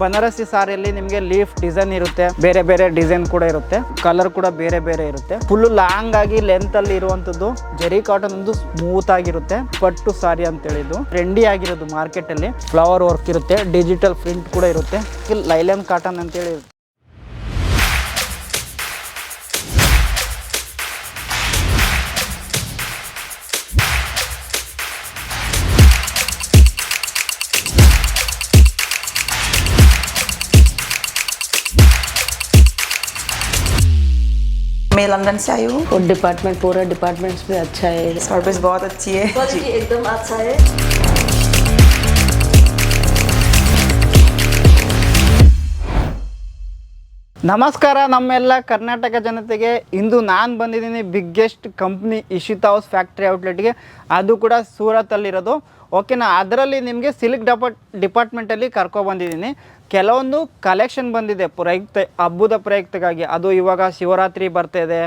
ಬನಾರಸಿ ಸಾರಿಯಲ್ಲಿ ನಿಮಗೆ leaf design ಇರುತ್ತೆ, ಬೇರೆ ಬೇರೆ ಡಿಸೈನ್ ಕೂಡ ಇರುತ್ತೆ, ಕಲರ್ ಕೂಡ ಬೇರೆ ಬೇರೆ ಇರುತ್ತೆ. ಫುಲ್ ಲಾಂಗ್ ಆಗಿ ಲೆಂತ್ ಅಲ್ಲಿ ಇರುವಂತದ್ದು ಜರಿ ಕಾಟನ್ ಒಂದು ಸ್ಮೂತ್ ಆಗಿರುತ್ತೆ. ಪಟ್ಟು ಸಾರಿ ಅಂತ ಹೇಳಿದ್ದು ಟ್ರೆಂಡಿ ಆಗಿರೋದು ಮಾರ್ಕೆಟ್ ಅಲ್ಲಿ. ಫ್ಲವರ್ ವರ್ಕ್ ಇರುತ್ತೆ, ಡಿಜಿಟಲ್ ಪ್ರಿಂಟ್ ಕೂಡ ಇರುತ್ತೆ. ಲೈಲನ್ ಕಾಟನ್ ಅಂತ ಹೇಳಿ मैं लंदन से आई हूँ और डिपार्टमेंट पूरा डिपार्टमेंट्स भी अच्छा है, सर्विस बहुत अच्छी है क्वालिटी एकदम अच्छा है. ನಮಸ್ಕಾರ ನಮ್ಮೆಲ್ಲ ಕರ್ನಾಟಕ ಜನತೆಗೆ. ಇಂದು ನಾನು ಬಂದಿದ್ದೀನಿ biggest company Ishita house factory ಔಟ್ಲೆಟ್ಗೆ, ಅದು ಕೂಡ ಸೂರತಲ್ಲಿರೋದು. ಓಕೆನಾ, ಅದರಲ್ಲಿ ನಿಮಗೆ ಸಿಲ್ಕ್ ಡಿಪಾರ್ಟ್ಮೆಂಟಲ್ಲಿ ಕರ್ಕೊಬಂದಿದ್ದೀನಿ. ಕೆಲವೊಂದು ಕಲೆಕ್ಷನ್ ಬಂದಿದೆ ಹಬ್ಬದ ಪ್ರಯುಕ್ತಗಾಗಿ. ಅದು ಇವಾಗ ಶಿವರಾತ್ರಿ ಬರ್ತಾಯಿದೆ,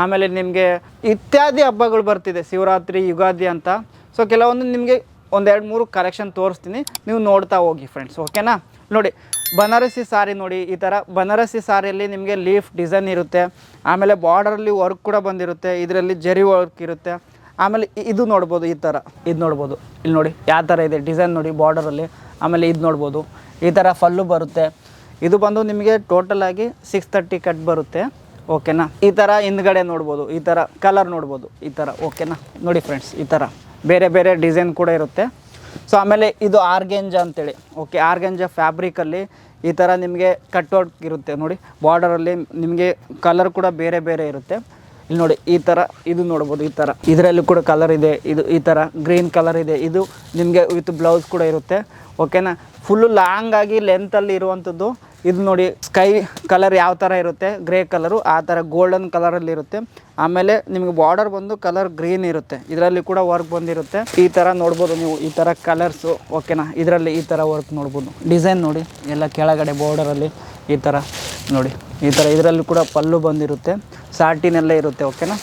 ಆಮೇಲೆ ನಿಮಗೆ ಇತ್ಯಾದಿ ಹಬ್ಬಗಳು ಬರ್ತಿದೆ, ಶಿವರಾತ್ರಿ, ಯುಗಾದಿ ಅಂತ. ಸೊ ಕೆಲವೊಂದು ನಿಮಗೆ ಒಂದೆರಡು ಮೂರು ಕಲೆಕ್ಷನ್ ತೋರಿಸ್ತೀನಿ, ನೀವು ನೋಡ್ತಾ ಹೋಗಿ ಫ್ರೆಂಡ್ಸ್. ಓಕೆನಾ, ನೋಡಿ ಬನಾರಸಿ ಸಾರಿ ನೋಡಿ. ಈ ಥರ ಬನಾರಸಿ ಸಾರಿಯಲ್ಲಿ ನಿಮಗೆ ಲೀಫ್ ಡಿಸೈನ್ ಇರುತ್ತೆ, ಆಮೇಲೆ ಬಾರ್ಡರಲ್ಲಿ ವರ್ಕ್ ಕೂಡ ಬಂದಿರುತ್ತೆ, ಇದರಲ್ಲಿ ಜರಿ ವರ್ಕ್ ಇರುತ್ತೆ. ಆಮೇಲೆ ಇದು ನೋಡ್ಬೋದು, ಈ ಥರ ಇದು ನೋಡ್ಬೋದು, ಇಲ್ಲಿ ನೋಡಿ ಯಾವ ಥರ ಇದೆ ಡಿಸೈನ್ ನೋಡಿ ಬಾರ್ಡರಲ್ಲಿ. ಆಮೇಲೆ ಇದು ನೋಡ್ಬೋದು, ಈ ಥರ ಫಲ್ಲು ಬರುತ್ತೆ. ಇದು ಬಂದು ನಿಮಗೆ ಟೋಟಲ್ ಆಗಿ 630 ಕಟ್ ಬರುತ್ತೆ. ಓಕೆನಾ, ಈ ಥರ ಹಿಂದ್ಗಡೆ ನೋಡ್ಬೋದು, ಈ ಥರ ಕಲರ್ ನೋಡ್ಬೋದು, ಈ ಥರ. ಓಕೆನಾ, ನೋಡಿ ಫ್ರೆಂಡ್ಸ್, ಈ ಥರ ಬೇರೆ ಬೇರೆ ಡಿಸೈನ್ ಕೂಡ ಇರುತ್ತೆ. ಸೊ ಆಮೇಲೆ ಇದು ಆರ್ಗೆಂಜಾ ಅಂತೇಳಿ. ಓಕೆ, ಆರ್ಗೆಂಜಾ ಫ್ಯಾಬ್ರಿಕಲ್ಲಿ ಈ ಥರ ನಿಮಗೆ ಕಟ್ ವರ್ಕ್ ಇರುತ್ತೆ ನೋಡಿ. ಬಾರ್ಡರಲ್ಲಿ ನಿಮಗೆ ಕಲರ್ ಕೂಡ ಬೇರೆ ಬೇರೆ ಇರುತ್ತೆ. ಇಲ್ಲಿ ನೋಡಿ ಈ ಥರ ಇದು ನೋಡ್ಬೋದು, ಈ ಥರ ಇದರಲ್ಲಿ ಕೂಡ ಕಲರ್ ಇದೆ. ಇದು ಈ ಥರ ಗ್ರೀನ್ ಕಲರ್ ಇದೆ, ಇದು ನಿಮಗೆ ವಿತ್ ಬ್ಲೌಸ್ ಕೂಡ ಇರುತ್ತೆ. ಓಕೆನಾ, ಫುಲ್ಲು ಲಾಂಗ್ ಆಗಿ ಲೆಂತಲ್ಲಿ ಇರುವಂಥದ್ದು. ಇದು ನೋಡಿ ಸ್ಕೈ ಕಲರ್ ಯಾವ ಥರ ಇರುತ್ತೆ, ಗ್ರೇ ಕಲರು ಆ ಥರ ಗೋಲ್ಡನ್ ಕಲರಲ್ಲಿ ಇರುತ್ತೆ. ಆಮೇಲೆ ನಿಮಗೆ ಬಾರ್ಡರ್ ಬಂದು ಕಲರ್ ಗ್ರೀನ್ ಇರುತ್ತೆ, ಇದರಲ್ಲಿ ಕೂಡ ವರ್ಕ್ ಬಂದಿರುತ್ತೆ. ಈ ಥರ ನೋಡ್ಬೋದು ನೀವು, ಈ ಥರ ಕಲರ್ಸು. ಓಕೆನಾ, ಇದರಲ್ಲಿ ಈ ಥರ ವರ್ಕ್ ನೋಡ್ಬೋದು. ಡಿಸೈನ್ ನೋಡಿ ಎಲ್ಲ ಕೆಳಗಡೆ ಬಾರ್ಡರಲ್ಲಿ ಈ ಥರ ನೋಡಿ, ಈ ಥರ ಇದರಲ್ಲಿ ಕೂಡ ಪಲ್ಲು ಬಂದಿರುತ್ತೆ, ಸಾಟಿನೆಲ್ಲ ಇರುತ್ತೆ. ಓಕೆನಾ,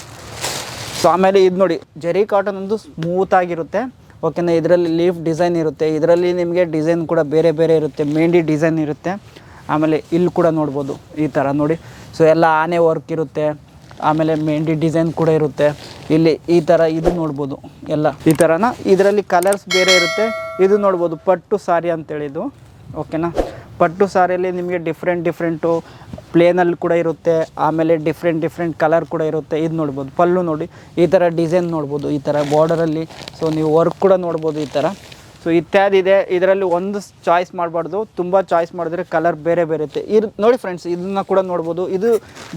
ಸೊ ಆಮೇಲೆ ಇದು ನೋಡಿ ಜರಿ ಕಾಟನ್ ಒಂದು ಸ್ಮೂತಾಗಿರುತ್ತೆ. ಓಕೆನಾ, ಇದರಲ್ಲಿ ಲೀಫ್ ಡಿಸೈನ್ ಇರುತ್ತೆ, ಇದರಲ್ಲಿ ನಿಮಗೆ ಡಿಸೈನ್ ಕೂಡ ಬೇರೆ ಬೇರೆ ಇರುತ್ತೆ, ಮೆಹಂದಿ ಡಿಸೈನ್ ಇರುತ್ತೆ. ಆಮೇಲೆ ಇಲ್ಲಿ ಕೂಡ ನೋಡ್ಬೋದು ಈ ಥರ ನೋಡಿ. ಸೊ ಎಲ್ಲ ಆನೆ ವರ್ಕ್ ಇರುತ್ತೆ, ಆಮೇಲೆ ಮೆಹಂದಿ ಡಿಸೈನ್ ಕೂಡ ಇರುತ್ತೆ. ಇಲ್ಲಿ ಈ ಥರ ಇದು ನೋಡ್ಬೋದು ಎಲ್ಲ ಈ ಥರನ. ಇದರಲ್ಲಿ ಕಲರ್ಸ್ ಬೇರೆ ಇರುತ್ತೆ. ಇದು ನೋಡ್ಬೋದು ಪಟ್ಟು ಸಾರಿ ಅಂತೇಳಿದು. ಓಕೆನಾ, ಪಟ್ಟು ಸಾರಿಯಲ್ಲಿ ನಿಮಗೆ ಡಿಫ್ರೆಂಟು ಪ್ಲೇನಲ್ಲಿ ಕೂಡ ಇರುತ್ತೆ, ಆಮೇಲೆ ಡಿಫ್ರೆಂಟ್ ಕಲರ್ ಕೂಡ ಇರುತ್ತೆ. ಇದು ನೋಡ್ಬೋದು ಪಲ್ಲು ನೋಡಿ, ಈ ಥರ ಡಿಸೈನ್ ನೋಡ್ಬೋದು, ಈ ಥರ ಬಾರ್ಡರಲ್ಲಿ. ಸೊ ನೀವು ವರ್ಕ್ ಕೂಡ ನೋಡ್ಬೋದು ಈ ಥರ. ಸೊ ಇತ್ಯಾದಿ ಇದೆ. ಇದರಲ್ಲಿ ಒಂದು ಚಾಯ್ಸ್ ಮಾಡಬಾರ್ದು, ತುಂಬ ಚಾಯ್ಸ್ ಮಾಡಿದ್ರೆ ಕಲರ್ ಬೇರೆ ಬೇರೆ ಇರುತ್ತೆ. ನೋಡಿ ಫ್ರೆಂಡ್ಸ್, ಇದನ್ನು ಕೂಡ ನೋಡ್ಬೋದು. ಇದು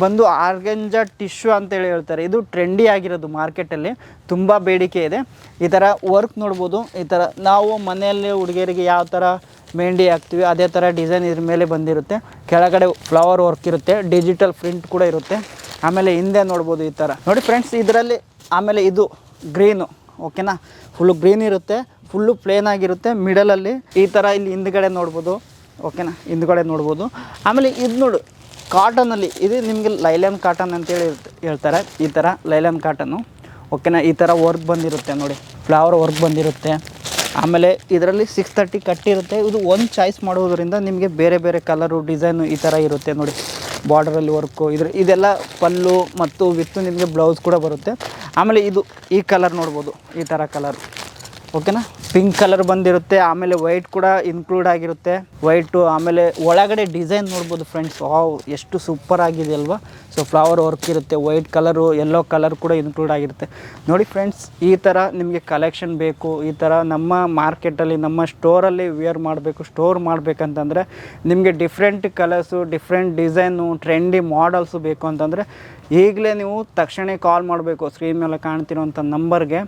ಬಂದು ಆರ್ಗೆಂಜಾ ಟಿಶ್ಯೂ ಅಂತೇಳಿ ಹೇಳ್ತಾರೆ. ಇದು ಟ್ರೆಂಡಿ ಆಗಿರೋದು ಮಾರ್ಕೆಟಲ್ಲಿ, ತುಂಬ ಬೇಡಿಕೆ ಇದೆ. ಈ ಥರ ವರ್ಕ್ ನೋಡ್ಬೋದು. ಈ ಥರ ನಾವು ಮನೆಯಲ್ಲಿ ಹುಡುಗಿಯರಿಗೆ ಯಾವ ಥರ ಮೆಹಂದಿ ಹಾಕ್ತೀವಿ ಅದೇ ಥರ ಡಿಸೈನ್ ಇದ್ರ ಮೇಲೆ ಬಂದಿರುತ್ತೆ. ಕೆಳಗಡೆ ಫ್ಲವರ್ ವರ್ಕ್ ಇರುತ್ತೆ, ಡಿಜಿಟಲ್ ಪ್ರಿಂಟ್ ಕೂಡ ಇರುತ್ತೆ. ಆಮೇಲೆ ಹಿಂದೆ ನೋಡ್ಬೋದು ಈ ಥರ ನೋಡಿ ಫ್ರೆಂಡ್ಸ್ ಇದರಲ್ಲಿ. ಆಮೇಲೆ ಇದು ಗ್ರೀನು. ಓಕೆನಾ, ಫುಲ್ಲು ಗ್ರೀನ್ ಇರುತ್ತೆ, ಫುಲ್ಲು ಪ್ಲೇನ್ ಆಗಿರುತ್ತೆ. ಮಿಡಲಲ್ಲಿ ಈ ಥರ ಇಲ್ಲಿ ಹಿಂದ್ಗಡೆ ನೋಡ್ಬೋದು. ಓಕೆನಾ, ಹಿಂದ್ಗಡೆ ನೋಡ್ಬೋದು. ಆಮೇಲೆ ಇದು ನೋಡು ಕಾಟನಲ್ಲಿ, ಇದು ನಿಮಗೆ ಲೈಲನ್ ಕಾಟನ್ ಅಂತೇಳಿ ಹೇಳ್ತಾರೆ. ಈ ಥರ ಲೈಲನ್ ಕಾಟನ್ನು. ಓಕೆನಾ, ಈ ಥರ ವರ್ಕ್ ಬಂದಿರುತ್ತೆ ನೋಡಿ, ಫ್ಲವರ್ ವರ್ಕ್ ಬಂದಿರುತ್ತೆ. ಆಮೇಲೆ ಇದರಲ್ಲಿ 630 ಕಟ್ಟಿರುತ್ತೆ. ಇದು ಒಂದು ಚಾಯ್ಸ್ ಮಾಡೋದ್ರಿಂದ ನಿಮಗೆ ಬೇರೆ ಬೇರೆ ಕಲರು ಡಿಸೈನು ಈ ಥರ ಇರುತ್ತೆ ನೋಡಿ. ಬಾರ್ಡರಲ್ಲಿ ವರ್ಕು ಇದೆಲ್ಲ ಪಲ್ಲು ಮತ್ತು ವಿತ್ತು ನಿಮಗೆ ಬ್ಲೌಸ್ ಕೂಡ ಬರುತ್ತೆ. ಆಮೇಲೆ ಇದು ಈ ಕಲರ್ ನೋಡ್ಬೋದು, ಈ ಥರ ಕಲರ್. ಓಕೆನಾ, ಪಿಂಕ್ ಕಲರ್ ಬಂದಿರುತ್ತೆ. ಆಮೇಲೆ ವೈಟ್ ಕೂಡ ಇನ್ಕ್ಲೂಡ್ ಆಗಿರುತ್ತೆ, ವೈಟು. ಆಮೇಲೆ ಒಳಗಡೆ ಡಿಸೈನ್ ನೋಡ್ಬೋದು ಫ್ರೆಂಡ್ಸ್, ವಾವ್ ಎಷ್ಟು ಸೂಪರ್ ಆಗಿದೆ ಅಲ್ವಾ. ಸೊ ಫ್ಲವರ್ ವರ್ಕ್ ಇರುತ್ತೆ, ವೈಟ್ ಕಲರು, ಯೆಲ್ಲೋ ಕಲರ್ ಕೂಡ ಇನ್ಕ್ಲೂಡ್ ಆಗಿರುತ್ತೆ ನೋಡಿ ಫ್ರೆಂಡ್ಸ್. ಈ ಥರ ನಿಮಗೆ ಕಲೆಕ್ಷನ್ ಬೇಕು, ಈ ಥರ ನಮ್ಮ ಮಾರ್ಕೆಟಲ್ಲಿ ನಮ್ಮ ಸ್ಟೋರಲ್ಲಿ ವೇರ್ ಮಾಡಬೇಕು, ಸ್ಟೋರ್ ಮಾಡಬೇಕಂತಂದರೆ ನಿಮಗೆ different colours, different design, trendy models ಬೇಕು ಅಂತಂದರೆ ಈಗಲೇ ನೀವು ತಕ್ಷಣ ಕಾಲ್ ಮಾಡಬೇಕು ಸ್ಕ್ರೀನ್ ಮೇಲೆ ಕಾಣ್ತಿರೋಂಥ ನಂಬರ್ಗೆ.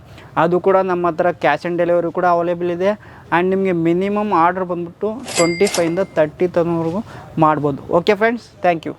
ಅದು ಕೂಡ ನಮ್ಮ ಹತ್ರ ಕ್ಯಾಶ್ ಆನ್ ಡೆಲಿವರಿ ಕೂಡ ಅವೈಲೇಬಲ್ ಇದೆ. ಆ್ಯಂಡ್ ನಿಮಗೆ ಮಿನಿಮಮ್ ಆರ್ಡ್ರ್ ಬಂದುಬಿಟ್ಟು 25 ಇಂದ 30 ತನವರೆಗೂ ಮಾಡ್ಬೋದು. Okay friends, thank you.